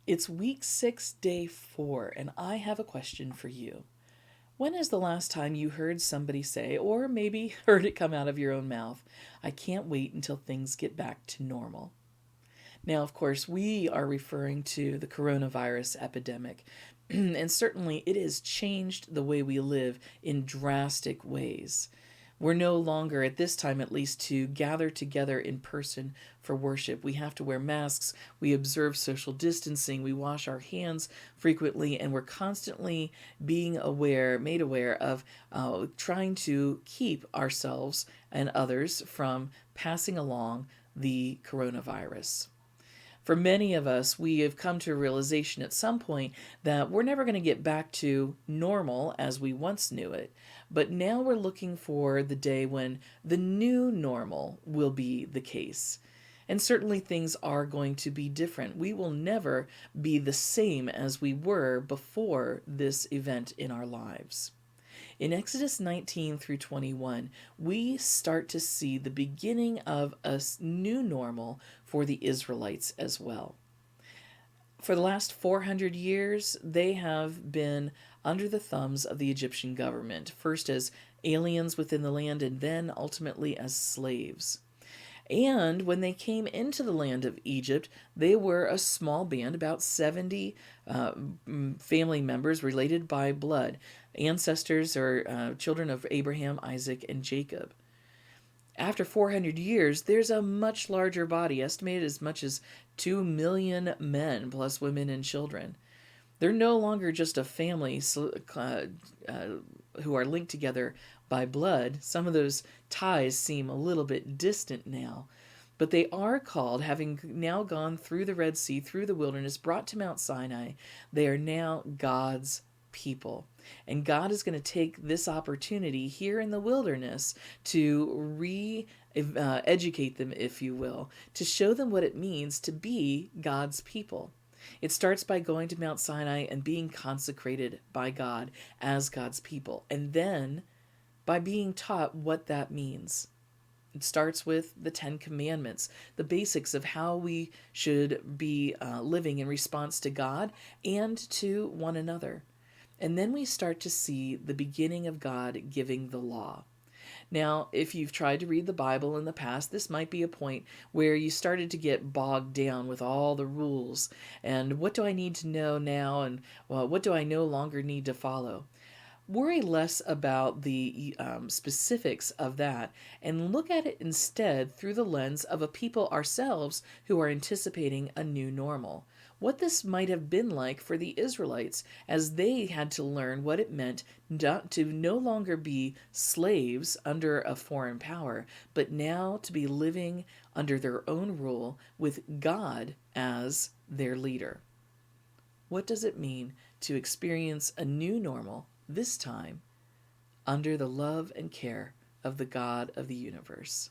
It's week 6, day 4, and I have a question for you. When is the last time you heard somebody say, or maybe heard it come out of your own mouth, I can't wait until things get back to normal? Now, of course, we are referring to the coronavirus epidemic, and certainly it has changed the way we live in drastic ways. We're no longer, at this time at least, to gather together in person for worship. We have to wear masks, we observe social distancing, we wash our hands frequently, and we're constantly being aware, made aware of trying to keep ourselves and others from passing along the coronavirus. For many of us, we have come to a realization at some point that we're never going to get back to normal as we once knew it. But now we're looking for the day when the new normal will be the case. And certainly things are going to be different. We will never be the same as we were before this event in our lives. In Exodus 19 through 21, we start to see the beginning of a new normal for the Israelites as well. For the last 400 years, they have been under the thumbs of the Egyptian government, first as aliens within the land and then ultimately as slaves. And when they came into the land of Egypt, they were a small band, about 70 family members related by blood, ancestors or children of Abraham, Isaac, and Jacob. After 400 years, there's a much larger body, estimated as much as 2 million men, plus women and children. They're no longer just a family who are linked together by blood. Some of those ties seem a little bit distant now. But they are called, having now gone through the Red Sea, through the wilderness, brought to Mount Sinai, they are now God's people. And God is going to take this opportunity here in the wilderness to educate them, if you will, to show them what it means to be God's people. It starts by going to Mount Sinai and being consecrated by God as God's people, and then by being taught what that means. It starts with the Ten Commandments, the basics of how we should be living in response to God and to one another. And then we start to see the beginning of God giving the law. Now, if you've tried to read the Bible in the past, this might be a point where you started to get bogged down with all the rules and what do I need to know now and well, what do I no longer need to follow. Worry less about the specifics of that and look at it instead through the lens of a people ourselves who are anticipating a new normal. What this might have been like for the Israelites as they had to learn what it meant to no longer be slaves under a foreign power, but now to be living under their own rule with God as their leader. What does it mean to experience a new normal, this time under the love and care of the God of the universe?